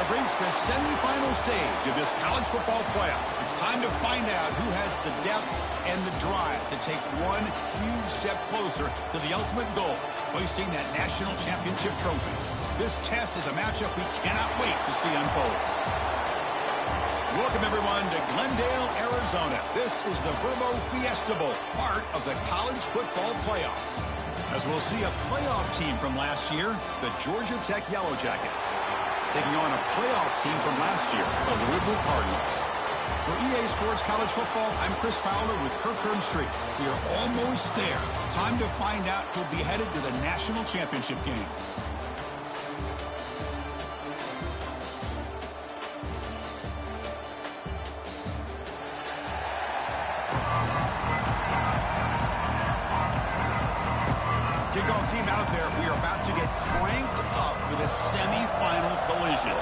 have reached the semifinal stage of this college football playoff. It's time to find out who has the depth and the drive to take one huge step closer to the ultimate goal, hoisting that national championship trophy. This test is a matchup we cannot wait to see unfold. Welcome, everyone, to Glendale, Arizona. This is the Verbo Fiesta Bowl, part of the college football playoff. As we'll see a playoff team from last year, the Georgia Tech Yellow Jackets, taking on a playoff team from last year, the Louisville Cardinals. For EA Sports College Football, I'm Chris Fowler with Kirk Herbstreit. We are almost there. Time to find out who'll be headed to the national championship game. Kickoff team out there. We are about to get cranked up for the semifinal collision.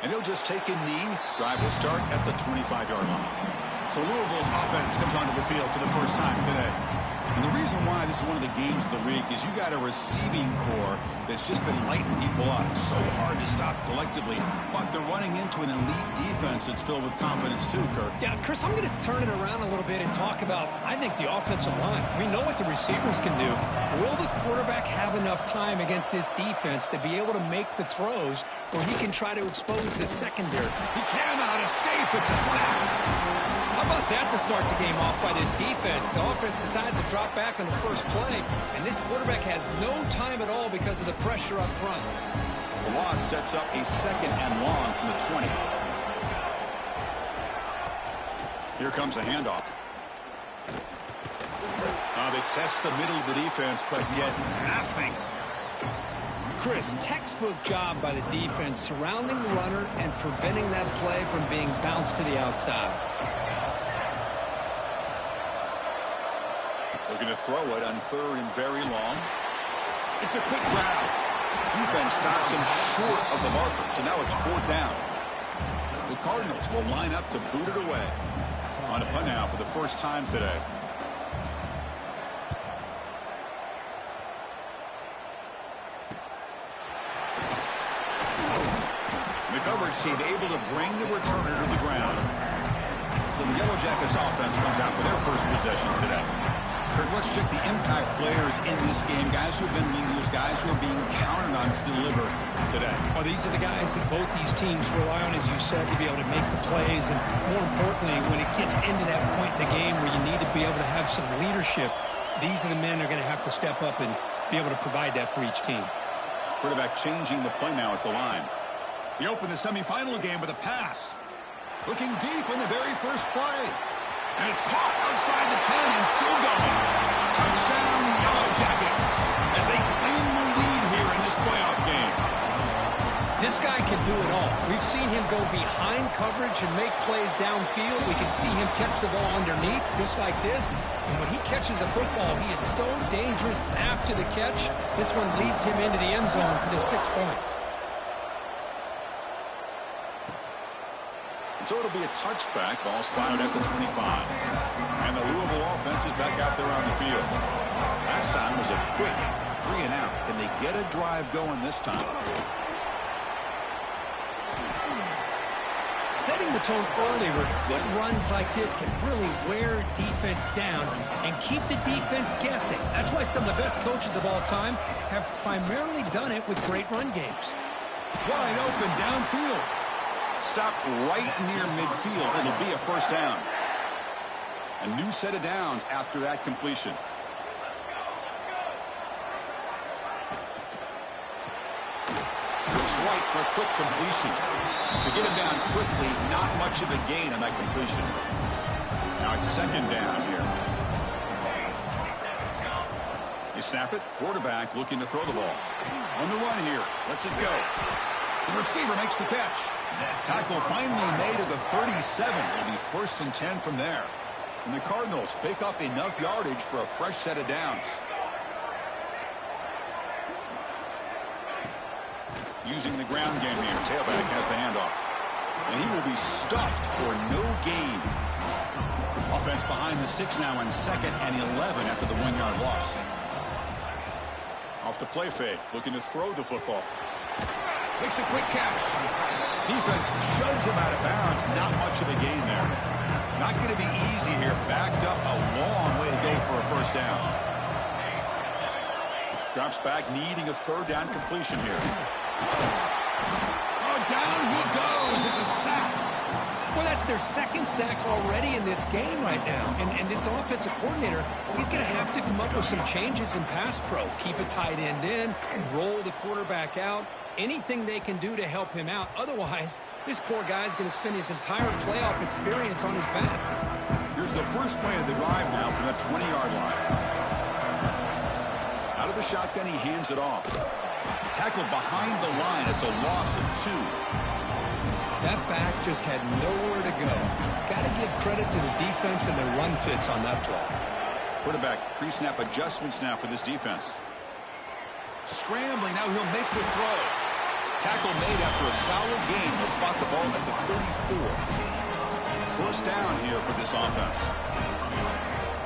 And he'll just take a knee. Drive will start at the 25-yard line. So Louisville's offense comes onto the field for the first time today. And the reason why this is one of the games of the week is you got a receiving core that's just been lighting people up. So hard to stop collectively. But they're running into an elite defense that's filled with confidence too, Kirk. Yeah, Chris, I'm going to turn it around a little bit and talk about, I think, the offensive line. We know what the receivers can do. Will the quarterback have enough time against this defense to be able to make the throws where he can try to expose the secondary? He cannot escape. It's a sack. How about that to start the game off by this defense? The offense decides to drop back on the first play, and this quarterback has no time at all because of the pressure up front. The loss sets up a second and long from the 20. Here comes a handoff. They test the middle of the defense, but get nothing. Chris, textbook job by the defense surrounding the runner and preventing that play from being bounced to the outside. Looking to throw it on third and very long. It's a quick grab. Defense stops him short of the marker, so now it's fourth down. The Cardinals will line up to boot it away. On a punt now for the first time today. The coverage team able to bring the returner to the ground. So the Yellow Jackets offense comes out for their first possession today. Kirk, let's check the impact players in this game. Guys who have been leaders, guys who are being counted on to deliver today. Oh, these are the guys that both these teams rely on, as you said, to be able to make the plays. And more importantly, when it gets into that point in the game where you need to be able to have some leadership, these are the men that are going to have to step up and be able to provide that for each team. Quarterback changing the play now at the line. He opened the semifinal game with a pass. Looking deep in the very first play. And it's caught outside the 10 and still going. Touchdown, Yellow Jackets, as they claim the lead here in this playoff game. This guy can do it all. We've seen him go behind coverage and make plays downfield. We can see him catch the ball underneath, just like this. And when he catches a football, he is so dangerous after the catch. This one leads him into the end zone for the 6 points. So it'll be a touchback. Ball spotted at the 25. And the Louisville offense is back out there on the field. Last time was a quick 3 and out. Can they get a drive going this time? Setting the tone early with good runs like this can really wear defense down and keep the defense guessing. That's why some of the best coaches of all time have primarily done it with great run games. Wide open downfield. Stop right near midfield. It'll be a first down. A new set of downs after that completion. Looks right for a quick completion. To get him down quickly, not much of a gain on that completion. Now it's second down here. You snap it. Quarterback looking to throw the ball. On the run here. Lets it go. The receiver makes the catch. Tackle finally made at the 37. It'll be first and 10 from there. And the Cardinals pick up enough yardage for a fresh set of downs. Using the ground game here. Tailback has the handoff. And he will be stuffed for no gain. Offense behind the 6 now on second and 11 after the 1-yard loss. Off the play fake, looking to throw the football. Makes a quick catch. Defense shoves him out of bounds. Not much of a gain there. Not going to be easy here. Backed up a long way to go for a first down. Drops back, needing a third down completion here. Oh, down he goes. It's a sack. Well, that's their second sack already in this game right now. And this offensive coordinator, he's going to have to come up with some changes in pass pro. Keep a tight end in, roll the quarterback out. Anything they can do to help him out. Otherwise, this poor guy's going to spend his entire playoff experience on his back. Here's the first play of the drive now from the 20-yard line. Out of the shotgun, he hands it off. Tackled behind the line. It's a loss of 2. That back just had nowhere to go. Got to give credit to the defense and their run fits on that play. Quarterback pre-snap adjustments now for this defense. Scrambling, now he'll make the throw. Tackle made after a solid gain. He'll spot the ball at the 34. First down here for this offense.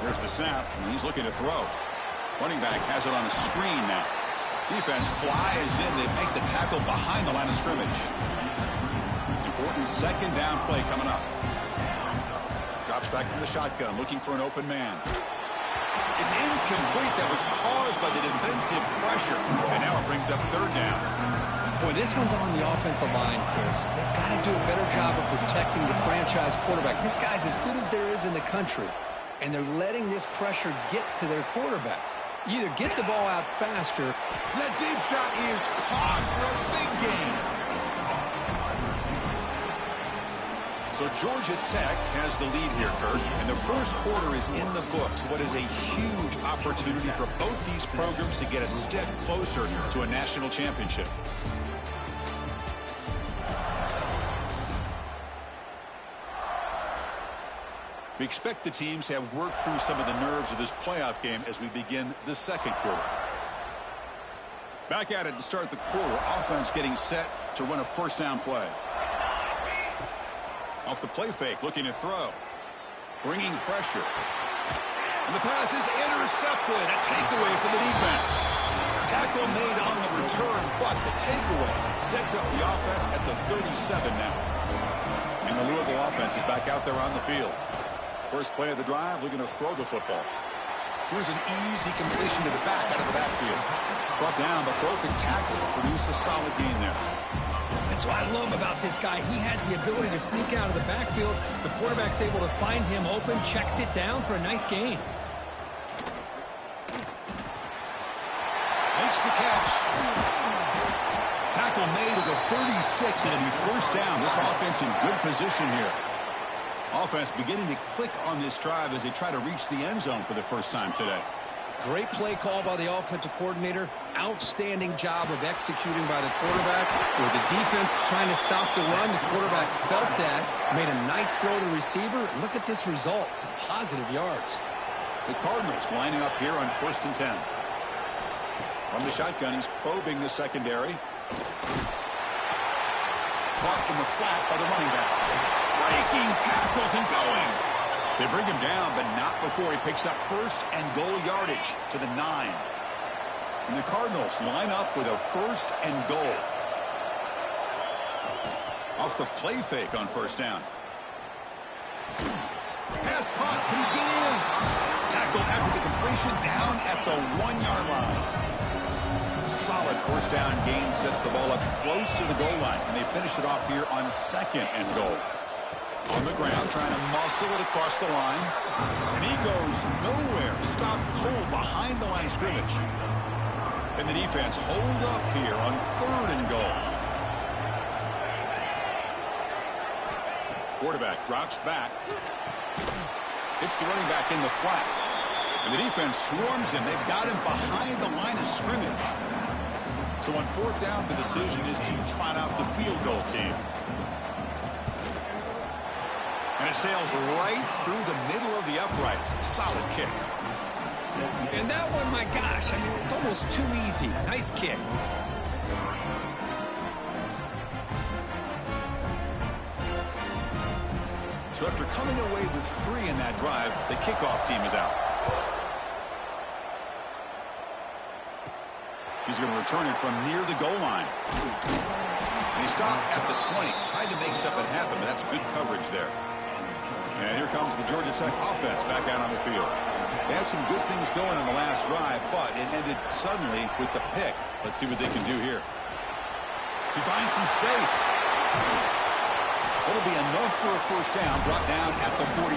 Here's the snap, and he's looking to throw. Running back has it on a screen now. Defense flies in. They make the tackle behind the line of scrimmage. Important second down play coming up. Drops back from the shotgun, looking for an open man. It's incomplete. That was caused by the defensive pressure. And now it brings up third down. Boy, this one's on the offensive line, Chris. They've got to do a better job of protecting the franchise quarterback. This guy's as good as there is in the country. And they're letting this pressure get to their quarterback. You either get the ball out faster. That deep shot is caught for a big gain. So Georgia Tech has the lead here, Kurt, and the first quarter is in the books. What is a huge opportunity for both these programs to get a step closer to a national championship. We expect the teams to have worked through some of the nerves of this playoff game as we begin the second quarter. Back at it to start the quarter. Offense getting set to run a first down play. Off the play fake, looking to throw. Bringing pressure. And the pass is intercepted. A takeaway for the defense. Tackle made on the return, but the takeaway sets up the offense at the 37 now. And the Louisville offense is back out there on the field. First play of the drive, looking to throw the football. Here's an easy completion to the back out of the backfield. Brought down, but broken tackle to produce a solid gain there. That's what I love about this guy. He has the ability to sneak out of the backfield. The quarterback's able to find him open, checks it down for a nice gain. Makes the catch. Tackle made at the 36, and it'll be first down. This offense in good position here. Offense beginning to click on this drive as they try to reach the end zone for the first time today. Great play call by the offensive coordinator. Outstanding job of executing by the quarterback. With the defense trying to stop the run, the quarterback felt that. Made a nice throw to the receiver. Look at this result. Some positive yards. The Cardinals lining up here on 1st and 10. From the shotgun, he's probing the secondary. Caught in the flat by the running back. Breaking tackles and going. They bring him down, but not before he picks up first and goal yardage to the 9. And the Cardinals line up with a first and goal. Off the play fake on first down. Pass caught. Can he get in? Tackle after the completion down at the 1-yard line. Solid first down gain sets the ball up close to the goal line, and they finish it off here on second and goal. On the ground, trying to muscle it across the line. And he goes nowhere. Stopped cold behind the line of scrimmage. And the defense hold up here on 3rd and goal. Quarterback drops back. Hits the running back in the flat. And the defense swarms him. They've got him behind the line of scrimmage. So on 4th down, the decision is to trot out the field goal team. And it sails right through the middle of the uprights. Solid kick. And that one, my gosh, I mean, it's almost too easy. Nice kick. So after coming away with 3 in that drive, the kickoff team is out. He's going to return it from near the goal line. And he stopped at the 20. Tried to make something happen, but that's good coverage there. And here comes the Georgia Tech offense back out on the field. They had some good things going on the last drive, but it ended suddenly with the pick. Let's see what they can do here. He finds some space. It'll be enough for a first down, brought down at the 43.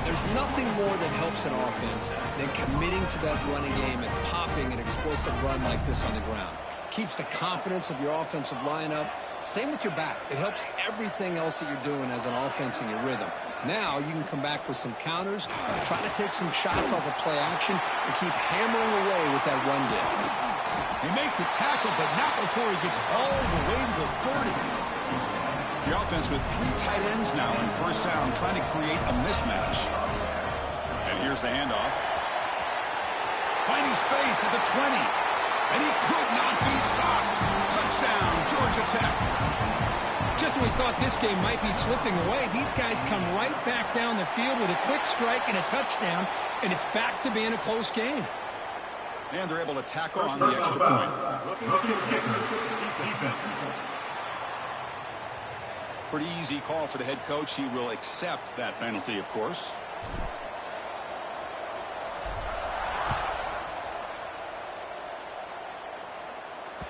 There's nothing more that helps an offense than committing to that running game and popping an explosive run like this on the ground. Keeps the confidence of your offensive lineup. Same with your back. It helps everything else that you're doing as an offense in your rhythm. Now you can come back with some counters, try to take some shots off of play action, and keep hammering away with that run game. He make the tackle, but not before he gets all the way to the 30. The offense with 3 tight ends now in first down, trying to create a mismatch. And here's the handoff. Finding space at the 20. And he could not be stopped. Touchdown, Georgia Tech. Just when we thought this game might be slipping away, these guys come right back down the field with a quick strike and a touchdown, and it's back to being a close game. And they're able to tackle on the extra point. Pretty easy call for the head coach. He will accept that penalty, of course.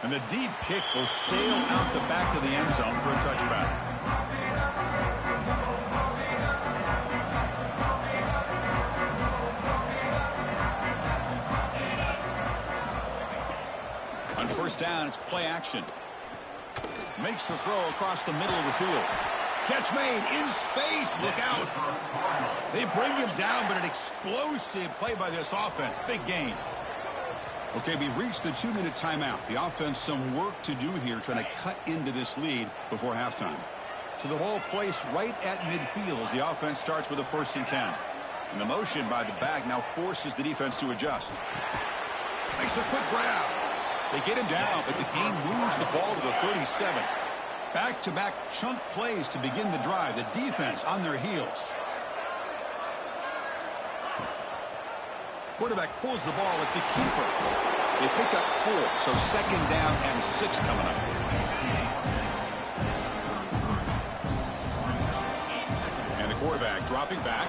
And the deep kick will sail out the back of the end zone for a touchback. On first down, it's play action. Makes the throw across the middle of the field. Catch made in space. Look out. They bring him down, but an explosive play by this offense. Big gain. Okay, we reached the 2-minute timeout. The offense some work to do here, trying to cut into this lead before halftime. So the ball placed right at midfield as the offense starts with a 1st and 10. And the motion by the back now forces the defense to adjust. Makes a quick grab. They get him down, but the game moves the ball to the 37. Back-to-back chunk plays to begin the drive. The defense on their heels. Quarterback pulls the ball. It's a keeper. They pick up 4, so 2nd down and 6 coming up. And the quarterback dropping back.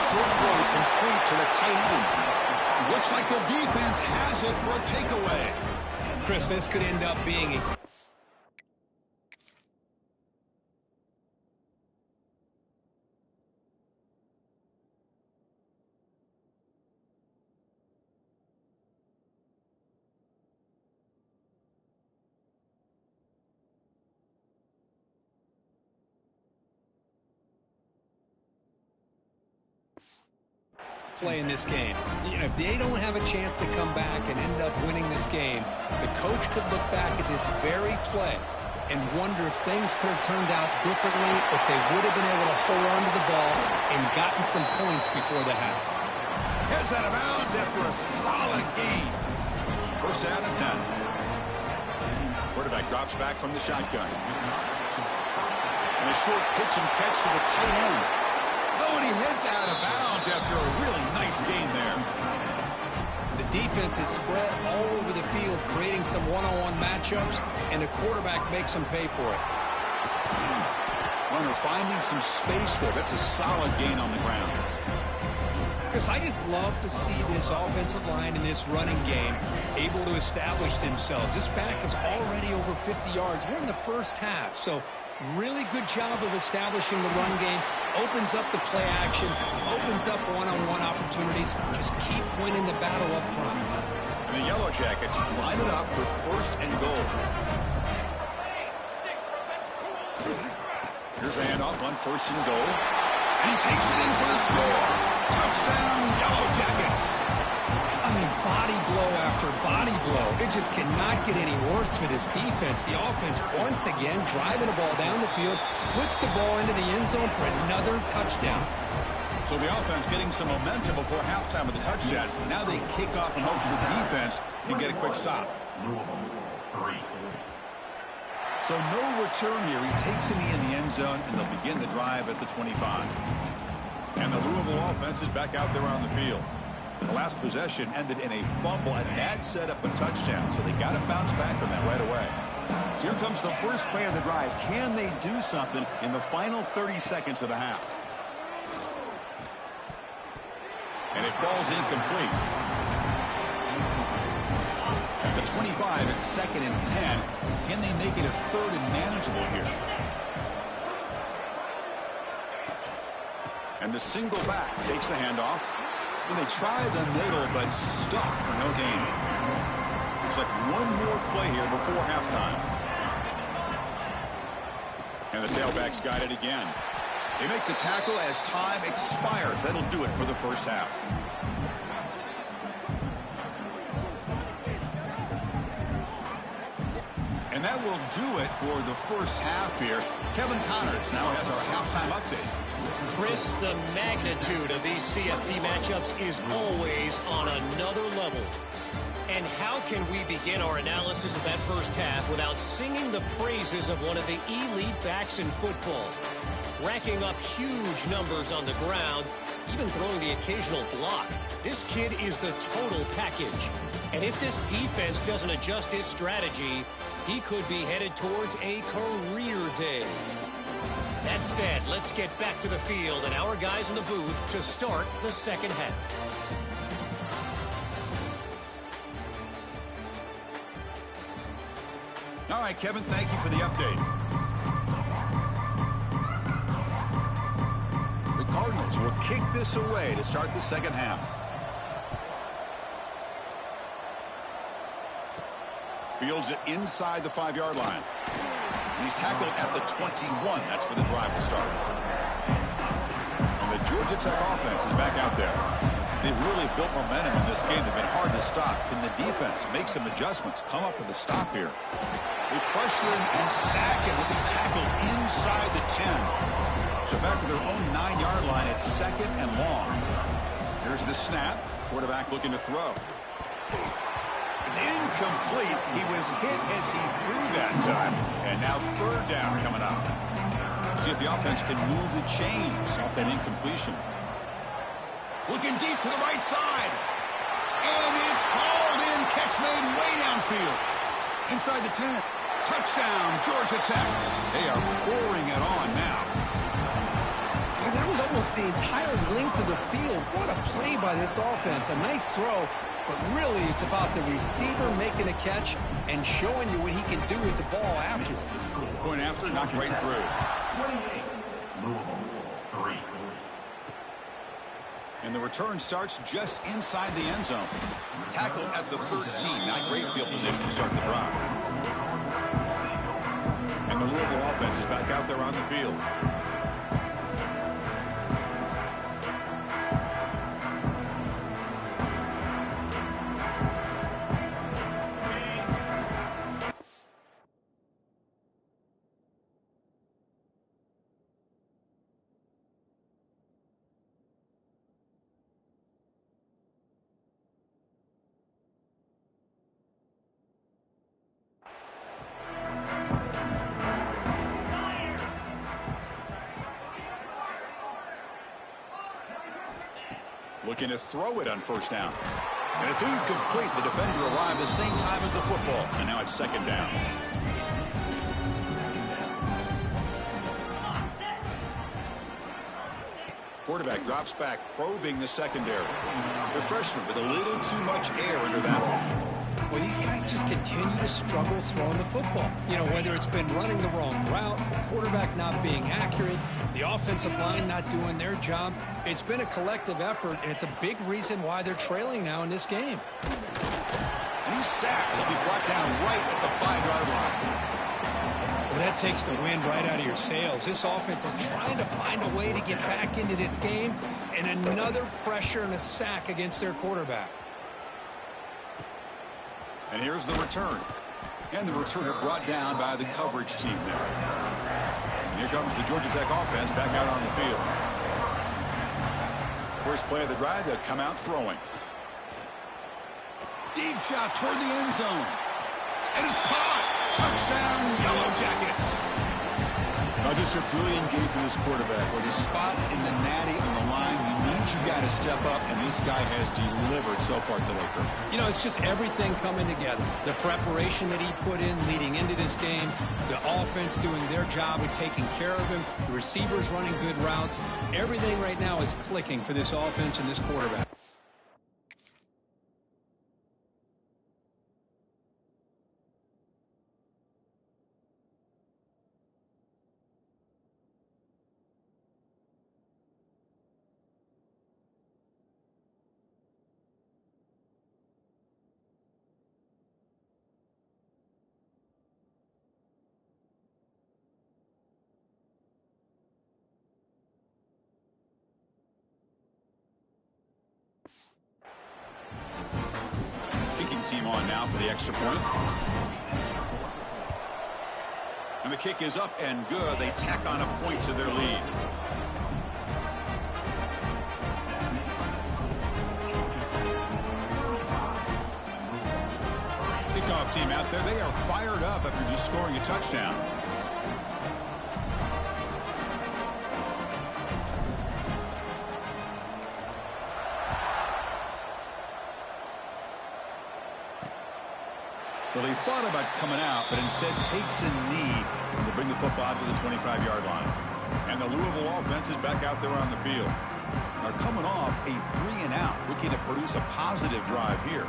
Short throw complete to the tight end. Looks like the defense has it for a takeaway. Chris, this could end up being a... play in this game. You know, if they don't have a chance to come back and end up winning this game, the coach could look back at this very play and wonder if things could have turned out differently, if they would have been able to hold on to the ball and gotten some points before the half. Heads out of bounds after a solid gain. 1st down and 10. Quarterback drops back from the shotgun. And a short pitch and catch to the tight end. Oh, and he heads out of bounds after a really nice gain there. The defense is spread all over the field, creating some one-on-one matchups, and the quarterback makes them pay for it. Runner finding some space there. That's a solid gain on the ground. Chris, I just love to see this offensive line in this running game able to establish themselves. This back is already over 50 yards. We're in the first half, so really good job of establishing the run game. Opens up the play action, opens up one-on-one opportunities. Just keep winning the battle up front. And the Yellow Jackets line it up with 1st and goal. Here's the handoff on 1st and goal. And he takes it in for the score. Touchdown, Yellow Jackets. I mean, body blow after body blow. It just cannot get any worse for this defense. The offense, once again, driving the ball down the field, puts the ball into the end zone for another touchdown. So the offense getting some momentum before halftime with the touchdown. Now they kick off in hopes the defense can get a quick stop. So no return here. He takes it in the end zone, and they'll begin the drive at the 25. And the Louisville offense is back out there on the field. The last possession ended in a fumble, and that set up a touchdown. So they got to bounce back from that right away. Here comes the first play of the drive. Can they do something in the final 30 seconds of the half? And it falls incomplete. At the 25, it's 2nd and 10. Can they make it a 3rd and manageable here? And the single back takes the handoff. And they try the middle, but stopped for no gain. Looks like one more play here before halftime. And the tailback's got it again. They make the tackle as time expires. That'll do it for the first half. And that will do it for the first half here. Kevin Connors now has our halftime update. Chris, the magnitude of these CFP matchups is always on another level. And how can we begin our analysis of that first half without singing the praises of one of the elite backs in football? Racking up huge numbers on the ground, even throwing the occasional block. This kid is the total package. And if this defense doesn't adjust its strategy, he could be headed towards a career day. That said, let's get back to the field and our guys in the booth to start the second half. All right, Kevin, thank you for the update. The Cardinals will kick this away to start the second half. Fields it inside the 5-yard line. He's tackled at the 21. That's where the drive will start. And the Georgia Tech offense is back out there. They've really built momentum in this game. They've been hard to stop. Can the defense make some adjustments, come up with a stop here? They pressure him and sack him. He'll be tackled inside the 10. So back to their own 9-yard line. It's 2nd and long. Here's the snap. Quarterback looking to throw. It's incomplete. He was hit as he threw that time. And now 3rd down coming up. See if the offense can move the chains off that incompletion. Looking deep to the right side. And it's hauled in. Catch made way downfield. Inside the 10. Touchdown, Georgia Tech. They are pouring it on now. Yeah, that was almost the entire length of the field. What a play by this offense. A nice throw. But really, it's about the receiver making a catch and showing you what he can do with the ball after. Point after, knocked right through. And the return starts just inside the end zone. Tackled at the 13. Not great field position to start the drive. And the Louisville offense is back out there on the field. Looking to throw it on 1st down. And it's incomplete. The defender arrived the same time as the football. And now it's 2nd down. Quarterback drops back, probing the secondary. The freshman with a little too much air under that one. Well, these guys just continue to struggle throwing the football. You know, whether it's been running the wrong route, the quarterback not being accurate, the offensive line not doing their job. It's been a collective effort, and it's a big reason why they're trailing now in this game. And he's sacked. He'll be brought down right at the 5-yard line. Well, that takes the wind right out of your sails. This offense is trying to find a way to get back into this game, and another pressure and a sack against their quarterback. And here's the return. And the returner brought down by the coverage team there. And here comes the Georgia Tech offense back out on the field. First play of the drive, they'll come out throwing. Deep shot toward the end zone. And it's caught. Touchdown, Yellow Jackets. Now just a brilliant game for this quarterback. With a spot in the natty on the line, you need means you got to step up, and this guy has delivered so far today, Kurt. You know, it's just everything coming together. The preparation that he put in leading into this game, the offense doing their job of taking care of him, the receivers running good routes. Everything right now is clicking for this offense and this quarterback. Team on now for the extra point. And the kick is up and good. They tack on a point to their lead. Kickoff team out there. They are fired up after just scoring a touchdown. Well, he thought about coming out, but instead takes a knee to bring the football to the 25-yard line. And the Louisville offense is back out there on the field. They're coming off a 3-and-out, looking to produce a positive drive here.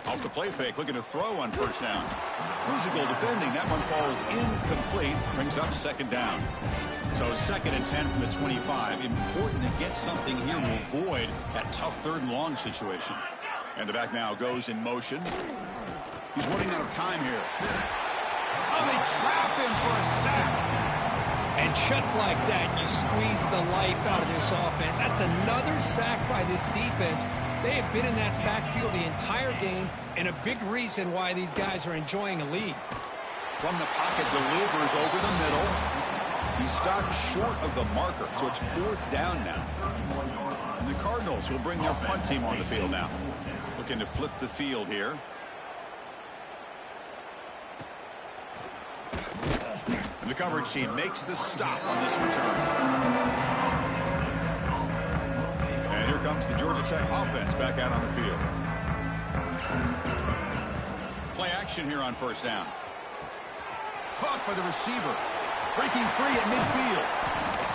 Off the play fake, looking to throw on first down. Physical defending, that one falls incomplete, brings up second down. So 2nd and 10 from the 25. Important to get something here to avoid that tough 3rd and long situation. And the back now goes in motion. He's running out of time here. Oh, they trap him for a sack. And just like that, you squeeze the life out of this offense. That's another sack by this defense. They have been in that backfield the entire game, and a big reason why these guys are enjoying a lead. From the pocket, delivers over the middle. He stopped short of the marker, so it's 4th down now. And the Cardinals will bring their punt team on the field now. Looking to flip the field here. And the coverage team makes the stop on this return. And here comes the Georgia Tech offense back out on the field. Play action here on first down. Caught by the receiver. Breaking free at midfield.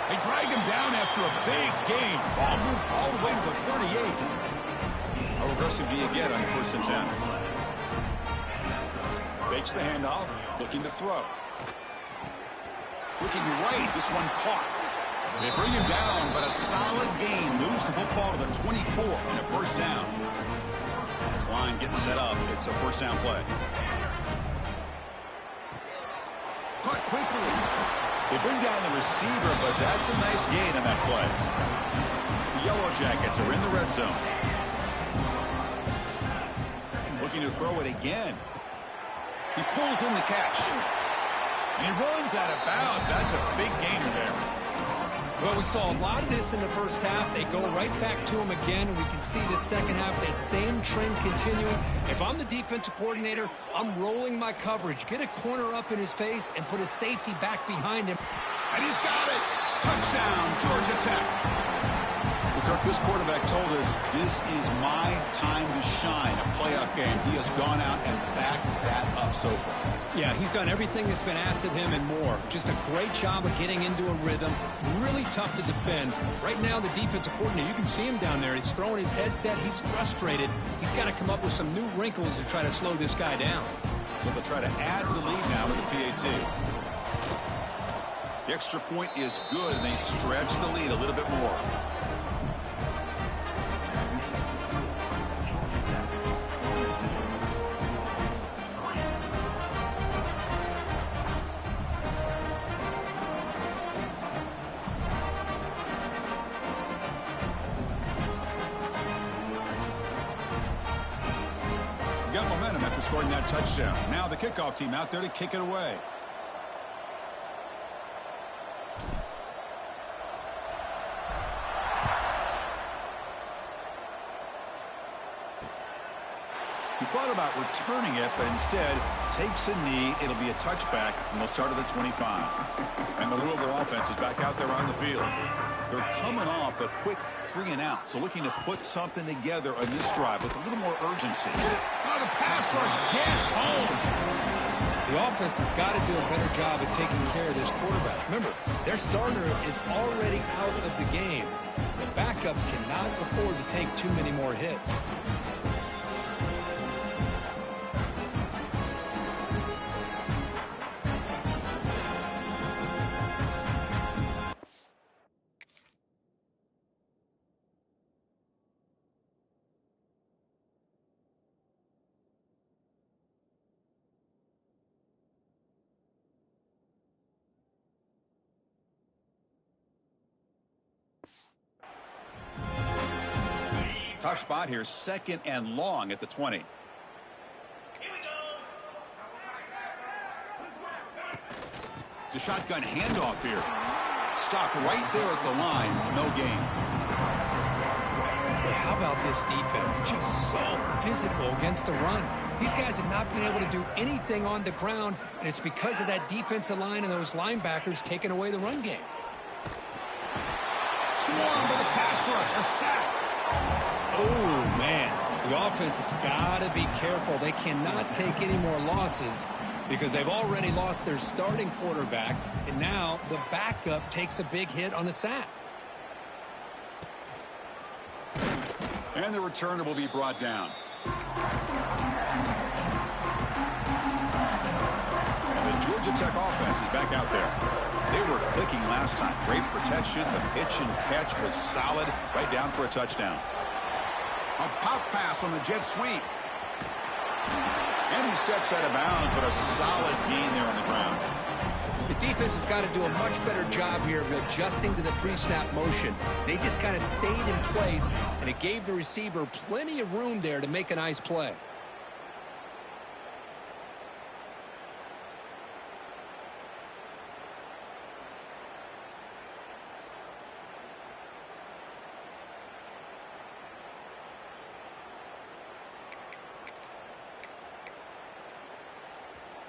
They drag him down after a big gain. Ball moved all the way to the 38. How aggressive do you get on 1st and 10? Fakes the handoff, looking to throw. Looking right, this one caught. They bring him down, but a solid gain moves the football to the 24 and a first down. This line getting set up. It's a first down play. Caught quickly. They bring down the receiver, but that's a nice gain on that play. The Yellow Jackets are in the red zone. Looking to throw it again. He pulls in the catch. And he runs out of bounds. That's a big gainer there. Well, we saw a lot of this in the first half. They go right back to him again, and we can see the second half, that same trend continuing. If I'm the defensive coordinator, I'm rolling my coverage. Get a corner up in his face and put a safety back behind him. And he's got it. Touchdown, Georgia Tech. Well, Kirk, this quarterback told us this is my time to shine, a playoff game. He has gone out and backed that up so far. Yeah, he's done everything that's been asked of him and more. Just a great job of getting into a rhythm. Really tough to defend. Right now, the defensive coordinator, you can see him down there. He's throwing his headset. He's frustrated. He's got to come up with some new wrinkles to try to slow this guy down. Well, they'll try to add to the lead now with the PAT. The extra point is good, and they stretch the lead a little bit more. Got momentum after scoring that touchdown. Now the kickoff team out there to kick it away. He thought about returning it, but instead takes a knee. It'll be a touchback, and they'll start at the 25. And the Louisville offense is back out there on the field. They're coming off a quick 3-and-out, so looking to put something together on this drive with a little more urgency. Oh, the pass rush gets home. The offense has got to do a better job of taking care of this quarterback. Remember, their starter is already out of the game. The backup cannot afford to take too many more hits. Tough spot here, 2nd and long at the 20. The shotgun handoff here. Stopped right there at the line. No gain. But how about this defense? Just so physical against the run. These guys have not been able to do anything on the ground, and it's because of that defensive line and those linebackers taking away the run game. Swarmed by the pass rush. A sack. Oh, man. The offense has got to be careful. They cannot take any more losses because they've already lost their starting quarterback, and now the backup takes a big hit on a sack. And the returner will be brought down. And the Georgia Tech offense is back out there. They were clicking last time. Great protection. The pitch and catch was solid. Right down for a touchdown. A pop pass on the jet sweep. And he steps out of bounds, but a solid gain there on the ground. The defense has got to do a much better job here of adjusting to the pre-snap motion. They just kind of stayed in place, and it gave the receiver plenty of room there to make a nice play.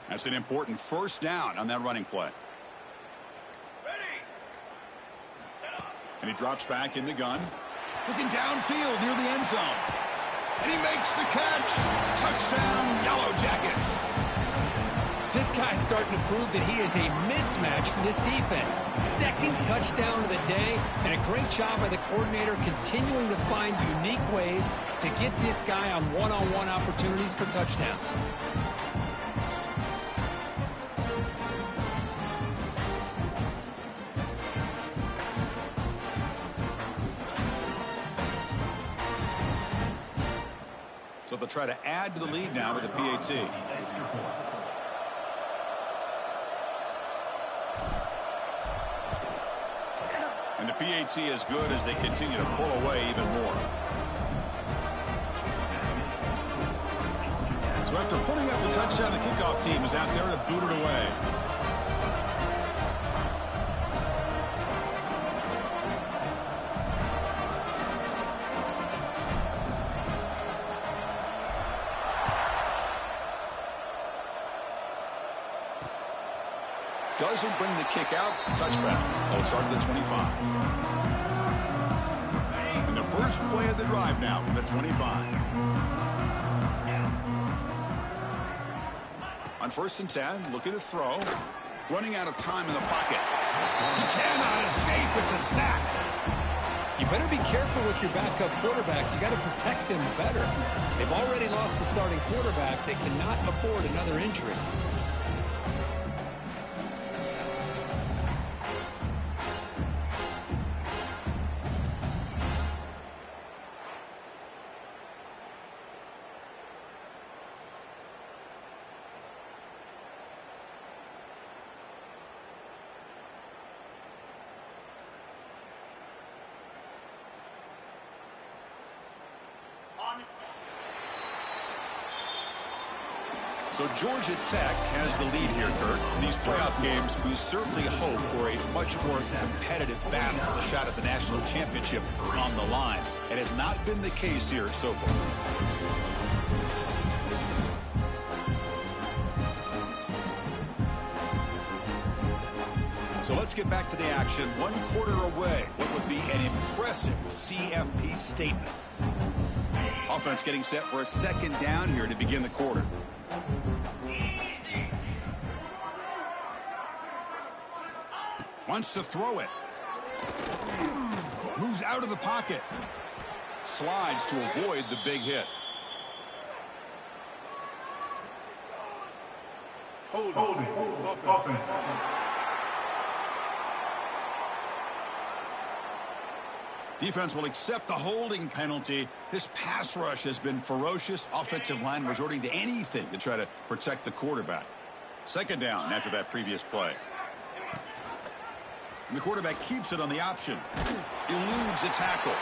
That's an important first down on that running play. And he drops back in the gun. Looking downfield near the end zone. And he makes the catch. Touchdown, Yellow Jackets. This guy's starting to prove that he is a mismatch for this defense. 2nd touchdown of the day, and a great job by the coordinator continuing to find unique ways to get this guy on one-on-one opportunities for touchdowns. So they'll try to add to the lead now with the PAT. And the PAT is good as they continue to pull away even more. So after putting up the touchdown, the kickoff team is out there to boot it away. Doesn't bring the kick out. Touchback. They'll start at the 25. And the first play of the drive now from the 25. On 1st and 10, looking to throw. Running out of time in the pocket. He cannot escape. It's a sack. You better be careful with your backup quarterback. You got to protect him better. They've already lost the starting quarterback. They cannot afford another injury. So Georgia Tech has the lead here, Kurt. In these playoff games, we certainly hope for a much more competitive battle, a shot at the national championship on the line. It has not been the case here so far. So let's get back to the action. 1 quarter away. What would be an impressive CFP statement. Offense getting set for a second down here to begin the quarter. Wants to throw it. Moves out of the pocket. Slides to avoid the big hit. Holding. Offense. Defense will accept the holding penalty. This pass rush has been ferocious. Offensive line resorting to anything to try to protect the quarterback. Second down after that previous play. And the quarterback keeps it on the option. Eludes a tackle.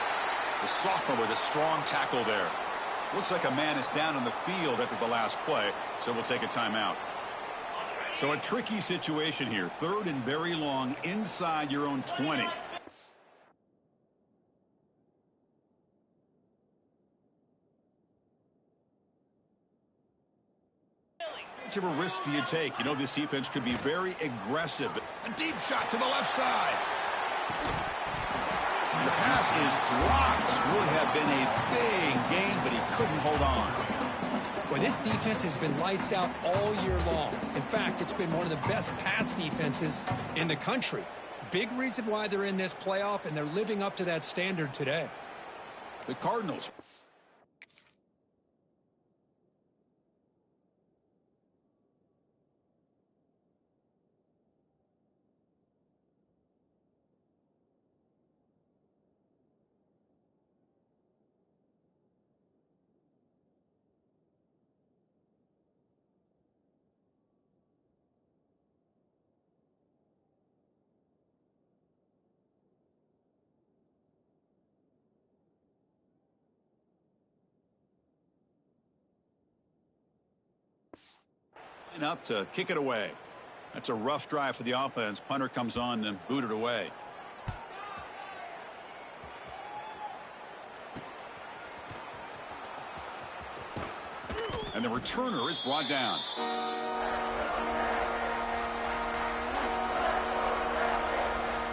The sophomore with a strong tackle there. Looks like a man is down on the field after the last play, so we'll take a timeout. So a tricky situation here. 3rd and very long inside your own 20. How much of a risk do you take? You know this defense could be very aggressive. A deep shot to the left side. The pass is dropped. Would have been a big gain, but he couldn't hold on. Boy, this defense has been lights out all year long. In fact, it's been one of the best pass defenses in the country. Big reason why they're in this playoff, and they're living up to that standard today. The Cardinals. Up to kick it away. That's a rough drive for the offense. Punter comes on and booted away. And the returner is brought down.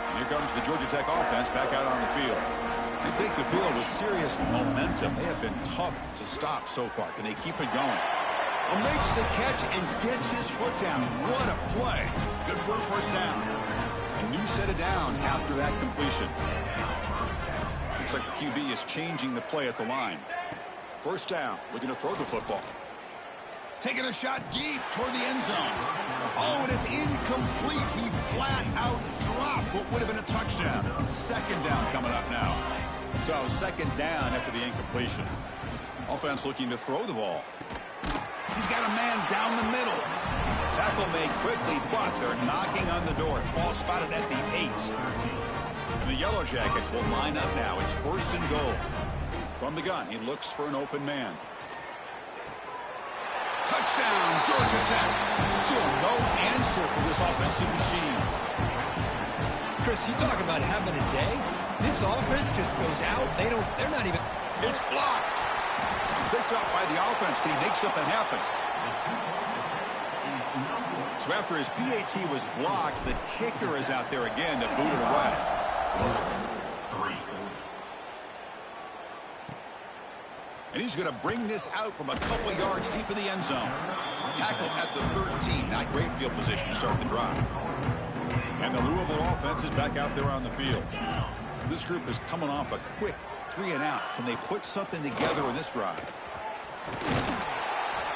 And here comes the Georgia Tech offense back out on the field. They take the field with serious momentum. They have been tough to stop so far. Can they keep it going? Makes the catch and gets his foot down. What a play. Good for a first down. A new set of downs after that completion. Looks like the QB is changing the play at the line. First down, looking to throw the football. Taking a shot deep toward the end zone. Oh, and it's incomplete. He flat out dropped what would have been a touchdown. Second down coming up now. So second down after the incompletion. Offense looking to throw the ball. He's got a man down the middle. Tackle made quickly, but they're knocking on the door. Ball spotted at the 8. And the Yellow Jackets will line up now. It's 1st and goal. From the gun, he looks for an open man. Touchdown, Georgia Tech. Still no answer for this offensive machine. Chris, you talk about having a day. This offense just goes out. They're not even. It's blocked. Picked up by the offense. Can he make something happen? So after his PAT was blocked, the kicker is out there again to boot it away. And he's going to bring this out from a couple yards deep in the end zone. Tackle at the 13. Not great field position to start the drive. And the Louisville offense is back out there on the field. This group is coming off a quick 3 and out. Can they put something together in this drive?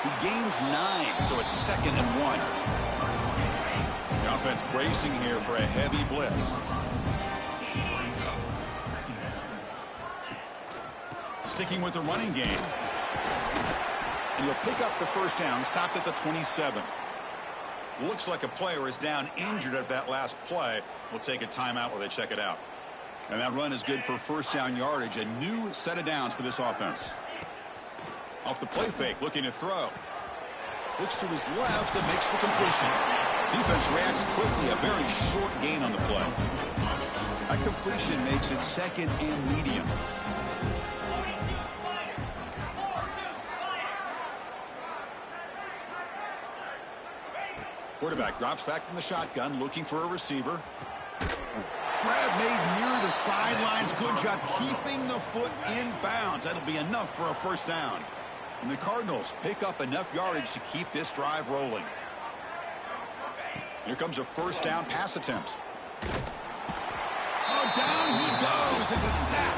He gains 9, so it's 2nd and 1. The offense bracing here for a heavy blitz. Sticking with the running game. And he'll pick up the first down, stopped at the 27. Looks like a player is down injured at that last play. We'll take a timeout while they check it out. And that run is good for first down yardage. A new set of downs for this offense. Off the play fake, looking to throw. Looks to his left and makes the completion. Defense reacts quickly. A very short gain on the play. That completion makes it 2nd and medium. Quarterback drops back from the shotgun, looking for a receiver. Grab made near the sidelines. Good job keeping the foot in bounds. That'll be enough for a first down. And the Cardinals pick up enough yardage to keep this drive rolling. Here comes a first down pass attempt. Oh, down he goes. It's a sack.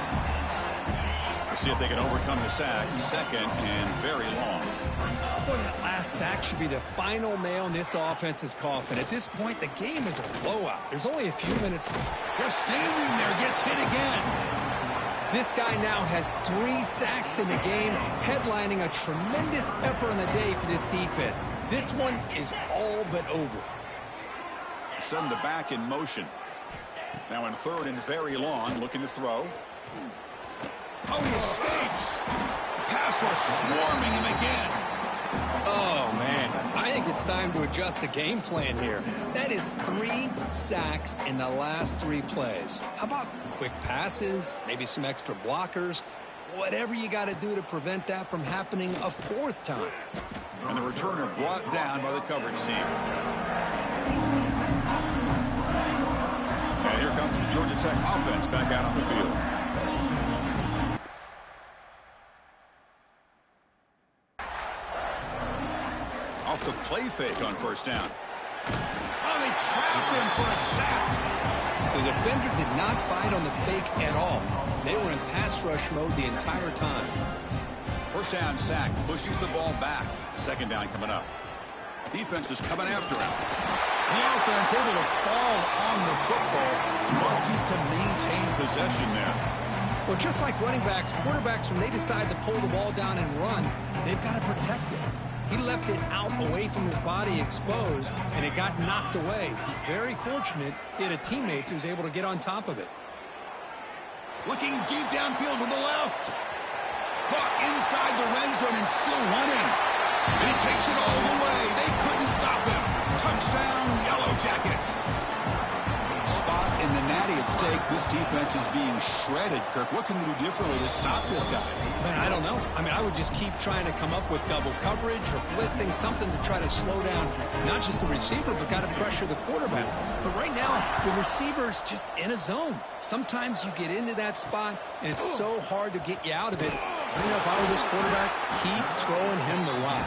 We'll see if they can overcome the sack. Second and very long. Boy, that last sack should be the final nail in this offense's coffin. At this point, the game is a blowout. There's only a few minutes left. Just standing there, gets hit again. This guy now has 3 sacks in the game, headlining a tremendous effort on the day for this defense. This one is all but over. Send the back in motion. Now in third and very long, looking to throw. Oh, he escapes. Pass rush swarming him again. Oh, man. I think it's time to adjust the game plan here. That is 3 sacks in the last 3 plays. How about quick passes, maybe some extra blockers, whatever you got to do to prevent that from happening a 4th time. And the returner brought down by the coverage team. And here comes the Georgia Tech offense back out on the field. Off the play fake on first down. Oh, they trapped him for a sack. The defender did not bite on the fake at all. They were in pass rush mode the entire time. First down sack, pushes the ball back. Second down coming up. Defense is coming after him. The offense able to fall on the football. Lucky to maintain possession there. Well, just like running backs, quarterbacks, when they decide to pull the ball down and run, they've got to protect it. He left it out away from his body exposed, and it got knocked away. He's very fortunate he had a teammate who was able to get on top of it. Looking deep downfield with the left. Caught inside the red zone and still running. And he takes it all the way. They couldn't stop him. Touchdown, Yellow Jackets. Spot in the natty at stake. This defense is being shredded. Kirk, what can they do differently to stop this guy? Man, I don't know. I mean, I would just keep trying to come up with double coverage or blitzing, something to try to slow down not just the receiver, but got to pressure the quarterback. But right now, the receiver's just in a zone. Sometimes you get into that spot, and it's so hard to get you out of it. I don't know if I were this quarterback, keep throwing him the rock.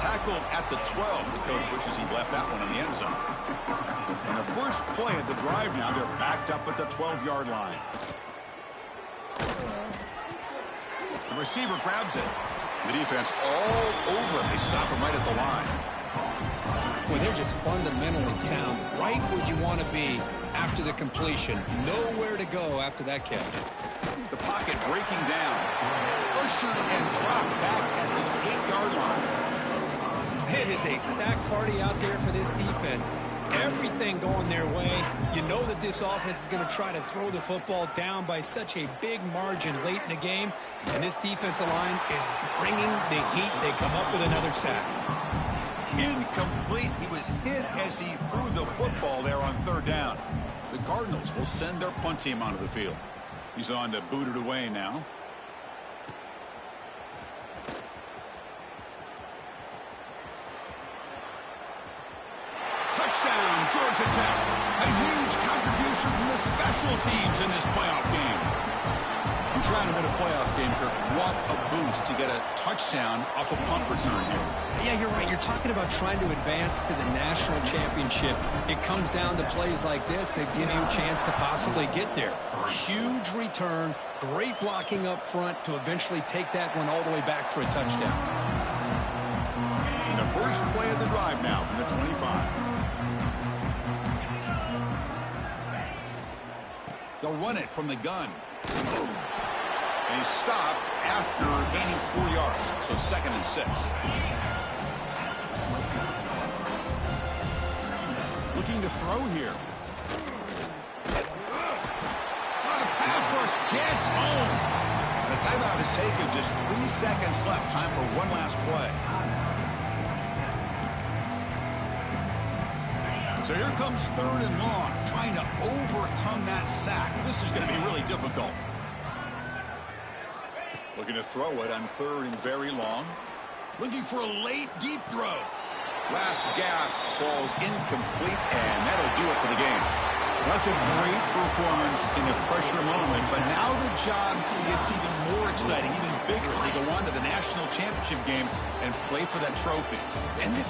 Tackled at the 12. The coach wishes he'd left that one in the end zone. And the first play at the drive now, they're backed up at the 12-yard line. The receiver grabs it. The defense all over him. They stop him right at the line. Well, they're just fundamentally sound, right where you want to be after the completion. Nowhere to go after that catch. The pocket breaking down. Ushered and dropped back at the 8-yard line. It is a sack party out there for this defense. Everything going their way. You know that this offense is going to try to throw the football down by such a big margin late in the game. And this defensive line is bringing the heat. They come up with another sack. Incomplete. He was hit as he threw the football there on third down. The Cardinals will send their punt team onto the field. He's on to boot it away now. Touchdown, Georgia Tech. A huge contribution from the special teams in this playoff game. I'm trying to win a playoff game, Kirk. What a boost to get a touchdown off a punt return here. Yeah, you're right. You're talking about trying to advance to the national championship. It comes down to plays like this that give you a chance to possibly get there. Huge return, great blocking up front to eventually take that one all the way back for a touchdown. And the first play of the drive now from the 25. They'll run it from the gun. And he's stopped after gaining 4 yards. So 2nd and 6. Looking to throw here. The pass rush gets home. The timeout is taken. Just 3 seconds left. Time for one last play. So here comes third and long, trying to overcome that sack. This is going to be really difficult. Looking to throw it on third and very long. Looking for a late deep throw. Last gasp falls incomplete, and that'll do it for the game. That's a great performance in a pressure moment, but now the job gets even more exciting, even bigger as they go on to the national championship game and play for that trophy. And this